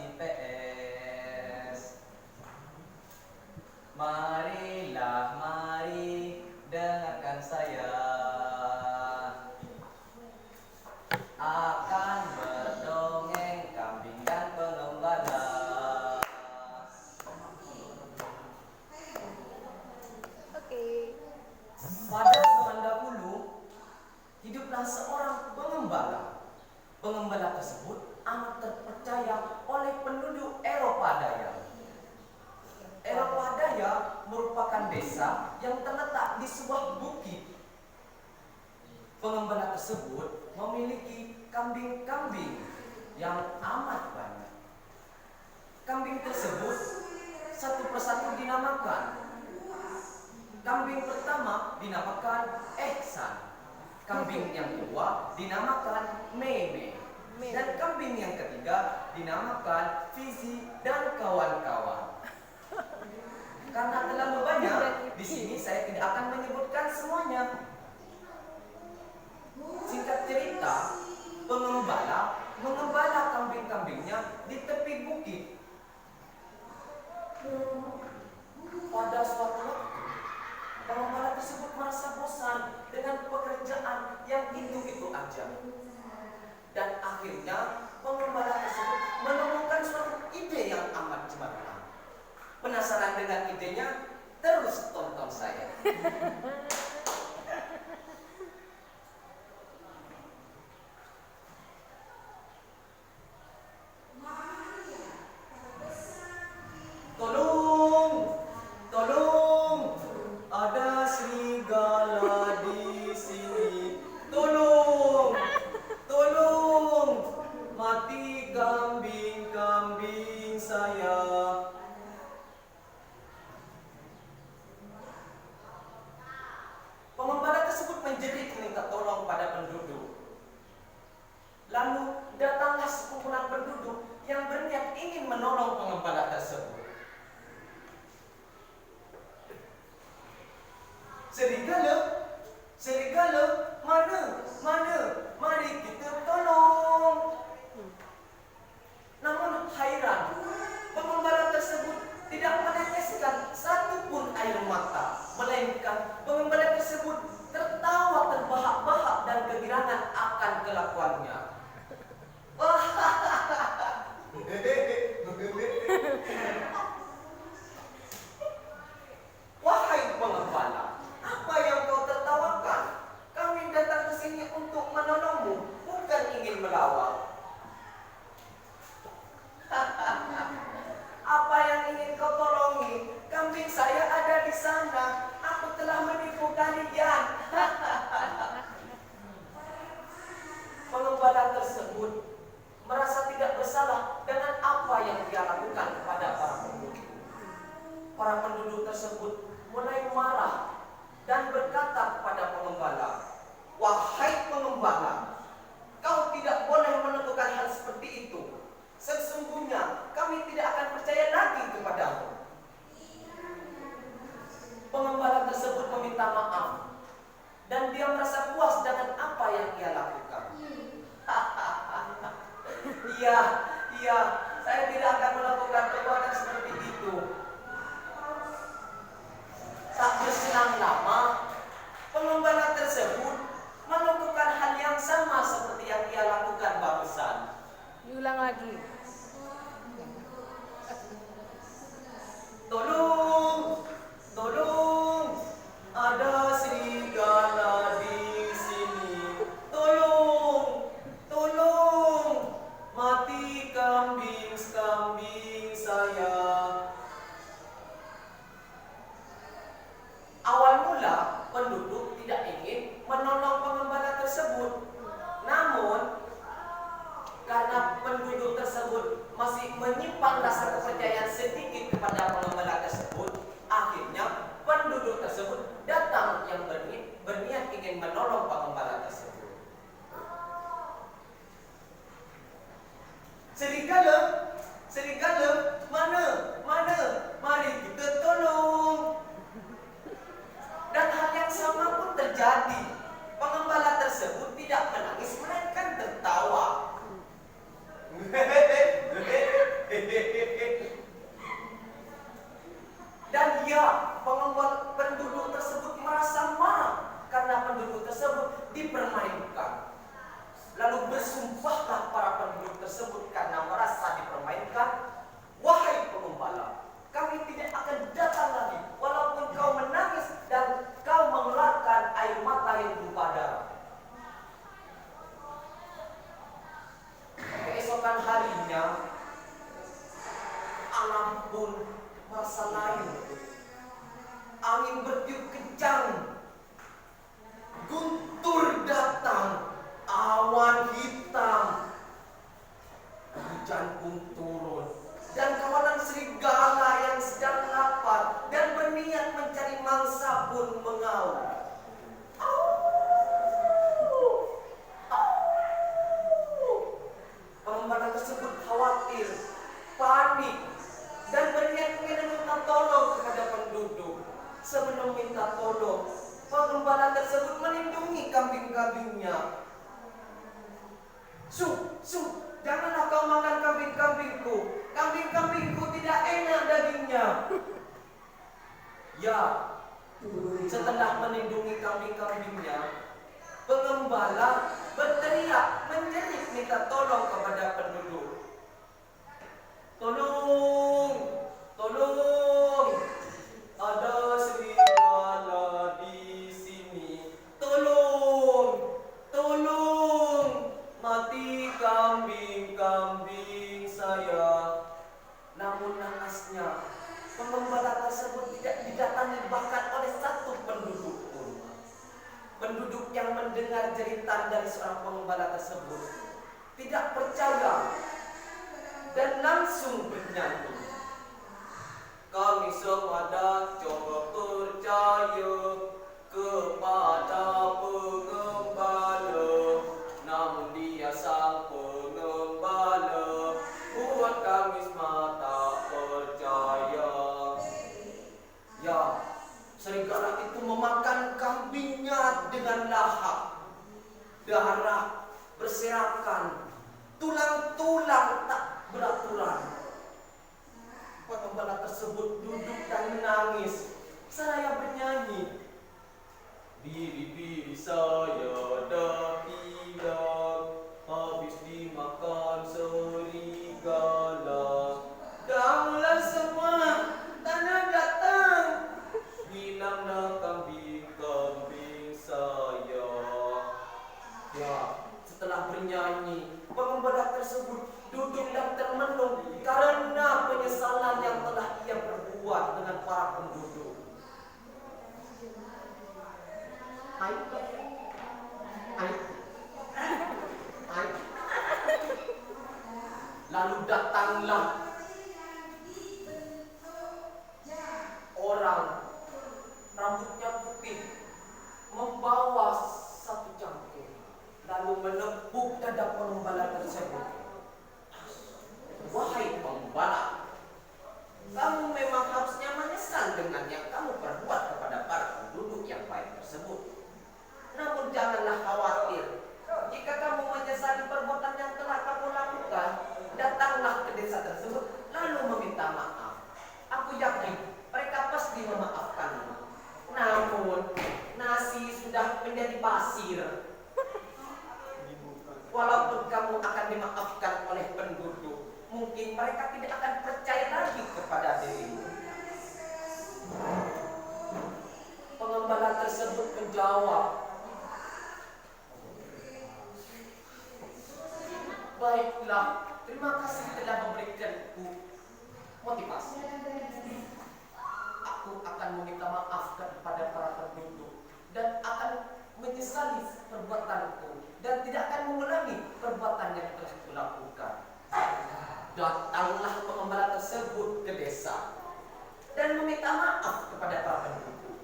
IPS. Marilah, mari dengarkan saya. Akan berdongeng kambing dan pengembala. Oke. Pada zaman dahulu, hiduplah seorang pengembala. Pengembala tersebut amat terpercaya oleh penduduk Eropa Daya. Eropa Daya merupakan desa yang terletak di sebuah bukit. Pengembala tersebut memiliki kambing-kambing yang amat banyak. Kambing tersebut satu persatu dinamakan. Kambing pertama dinamakan Ehsan. Kambing yang kedua dinamakan Meme. Dan kambing yang ketiga dinamakan Fizi dan kawan-kawan. Karena terlalu banyak, di sini saya tidak akan menyebutkan semuanya. Singkat cerita, pengembala mengembala kambing-kambingnya di tepi bukit. Pada suatu waktu, pengembala tersebut merasa bosan dengan pekerjaan yang itu-itu aja. Dan akhirnya pengembala tersebut menemukan suatu ide yang amat cemerlang. Penasaran dengan idenya? Terus tonton saya. Tolong, tolong, ada serigala di sini. Tolong, tolong, mati kambing-kambing saya. Pengembala tersebut menjerit minta tolong pada penduduk. Lalu datanglah sekumpulan penduduk yang berniat ingin menolong pengembala tersebut. Serigala, serigala, mana, mari kita tolong. Namun hairan, pengembala tersebut tidak meneteskan satu pun air mata, melainkan pengembala tersebut tertawa terbahak-bahak dan kegirangan akan kelakuannya. Wahai pengembala, apa yang kau tertawakan? Kami datang ke sini untuk menolongmu, bukan ingin melawak. Apa yang ingin kau tolongi? Kambing saya ada di sana. Aku telah menipu kalian. Pengembala tersebut merasa tidak bersalah dengan apa yang dia lakukan kepada para penduduk. Para penduduk tersebut mulai marah dan berkata kepada pengembala, "Wahai pengembala, kau tidak boleh menentukan hal seperti itu. Sesungguhnya kami tidak akan percaya lagi kepadamu." Pengembala tersebut meminta maaf dan dia merasa puas dengan apa yang ia lakukan. Iya, saya tidak akan melakukan perbuatan seperti itu. Tak berselang lama, pengembala tersebut melakukan hal yang sama seperti yang ia lakukan barusan. Diulang lagi. Tolong, tolong, ada serigala di sini. Tolong, tolong, mati kambing-kambing saya. Awal mula penduduk tidak ingin menolong pengembala tersebut. Namun karena penduduk tersebut masih menyimpan rasa kepercayaan sedikit kepada pengembala tersebut, akhirnya penduduk tersebut datang yang berniat ingin menolong pengembala tersebut. Serigala, serigala, mana, mari kita tolong. Dan hal yang sama pun terjadi. Pengembala tersebut tidak menangis melainkan tertawa. ampun, merasa lain. Angin bertiup kencang, guntur datang, awan hitam, hujan pun turun, dan kawanan serigala yang sedang lapar dan berniat mencari mangsa pun mengaum. Pengembala tersebut khawatir, panik, dan berniat ingin meminta tolong kepada penduduk. Sebelum minta tolong, pengembala tersebut melindungi kambing-kambingnya. Janganlah kau makan kambing-kambingku. Kambing-kambingku tidak enak dagingnya. Ya, setelah melindungi kambing-kambingnya, pengembala berteriak menjerit minta tolong kepada penduduk. Tolong, tolong, ada serigala di sini. Tolong, tolong, mati kambing-kambing saya. Namun naasnya, pengembala tersebut tidak didatangi bahkan oleh satu penduduk pun. Penduduk yang mendengar jeritan dari seorang pengembala tersebut tidak percaya dan langsung bernyanyi. Kami sepada coba percaya kepada pengembala, namun dia sang pengembala buat kami semata percaya. Ya, serigala itu memakan kambingnya dengan lahap. Darah berserakan, tulang-tulang tak beraturan. Pengembala tersebut duduk dan menangis seraya bernyanyi. Diri-diri saya dah hilang, habis dimakan serigala. Daulah semua, tanah datang, hilanglah kambing-kambing saya. Ya, setelah bernyanyi, pengembala tersebut duduk dan termenung karena penyesalan yang telah ia perbuat dengan para penduduk. Hai. Lalu datanglah orang rambutnya putih membawa satu cangkir, lalu menepuk dada pengembala tersebut. Wahai pengembala, kamu memang harusnya menyesal dengan yang kamu perbuat kepada para penduduk yang baik tersebut. Namun janganlah khawatir, jika kamu menyesali perbuatan yang telah kamu lakukan, datanglah ke desa tersebut lalu meminta maaf. Aku yakin mereka pasti memaafkanmu. Namun nasi sudah menjadi pasir. Walaupun kamu akan dimaafkan oleh penduduk, mungkin mereka tidak akan percaya lagi kepada dirimu. Pengembala tersebut menjawab, baiklah, terima kasih telah memberikanku motivasi. Aku akan meminta maaf kepada para penduduk dan akan menyesali perbuatanku dan tidak akan mengulangi perbuatan yang telah kulakukan. Datanglah pengembala tersebut ke desa dan meminta maaf kepada para penduduk.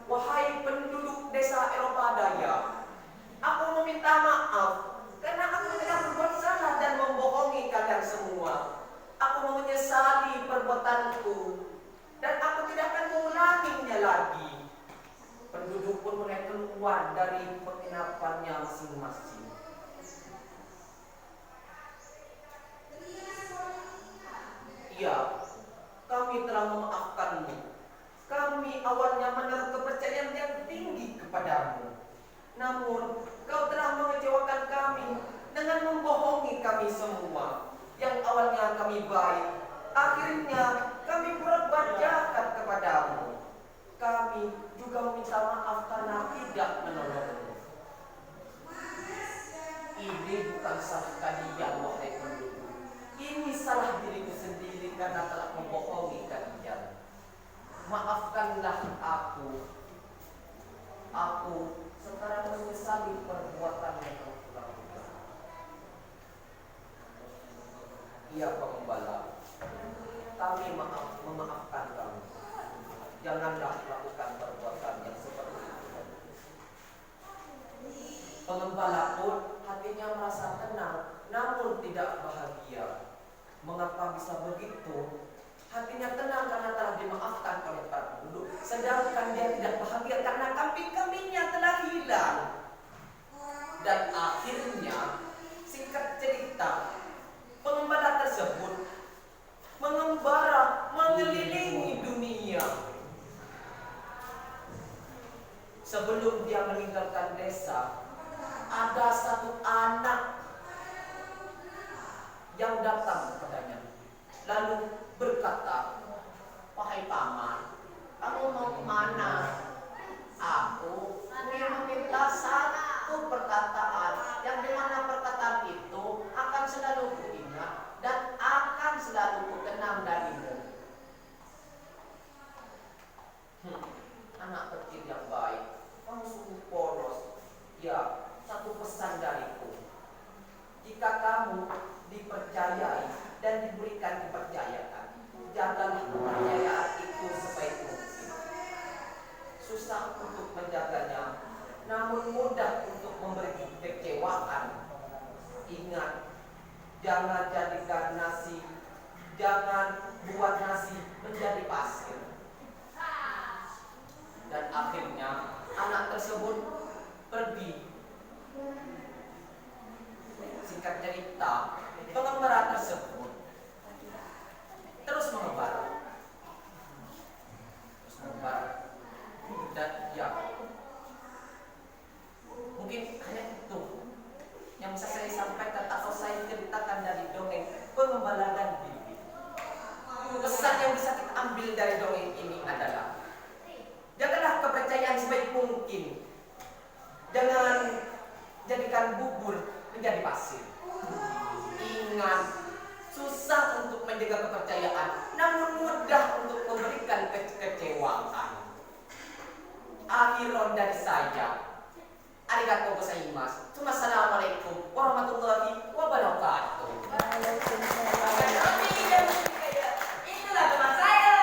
Wahai penduduk desa Eropa Daya, aku meminta maaf karena aku telah berbuat salah dan membohongi kalian semua. Aku menyesali perbuatanku dan aku tidak akan mengulanginya lagi. Penduduk pun mulai keluar dari penginapannya masing-masing. Iya, kami telah memaafkanmu. Kami awalnya menaruh kepercayaan yang tinggi kepadamu. Namun, kau telah mengecewakan kami dengan membohongi kami semua. Yang awalnya kami baik, akhirnya kami berbuat jahat kepadamu. Kami juga meminta maaf karena tidak menolongmu. Ini bukan salah kalian, wahai penduduk. Ini salah dirimu Ya Pengembala, kami memaafkan kamu. Janganlah lakukan perbuatan yang seperti itu. Pengembala pun hatinya merasa tenang, namun tidak bahagia. Mengapa bisa begitu? Hatinya tenang karena telah dimaafkan oleh para penduduk, sedangkan dia tidak bahagia karena kambing-kambingnya telah hilang. Dan akhirnya, singkat cerita, pengembala tersebut mengembara mengelilingi dunia. Sebelum dia meninggalkan desa, ada satu anak yang datang kepadanya, lalu berkata, "Wahai paman, kamu mau kemana? Aku ingin meminta satu perkataan, yang dimana perkataan itu akan selalu kuingat dan akan selalu kukenang darimu." Anak kecil yang baik, kamu sungguh polos. Ya, satu pesan dariku. Jika kamu dipercayai dan diberikan kepercayaan, jagalah kepercayaan itu sebaik mungkin. Susah untuk menjaganya, namun mudah untuk memberi kekecewaan. Ingat, jangan jadikan nasi, jangan buat nasi menjadi pasir. Dan akhirnya anak tersebut pergi. Singkat cerita, pengembara tersebut terus mengembara. Dan ya, mungkin hanya itu yang bisa saya sampaikan atau saya ceritakan dari dongeng Pengembala dan Bibi. Pesan yang bisa kita ambil dari dongeng ini adalah, jagalah kepercayaan sebaik mungkin. Jangan jadikan bubur menjadi pasir. Ingat, susah untuk menjaga kepercayaan, namun mudah untuk memberikan kekecewaan. Akhiron dari saya. Arigatou gozaimasu. Assalamualaikum warahmatullahi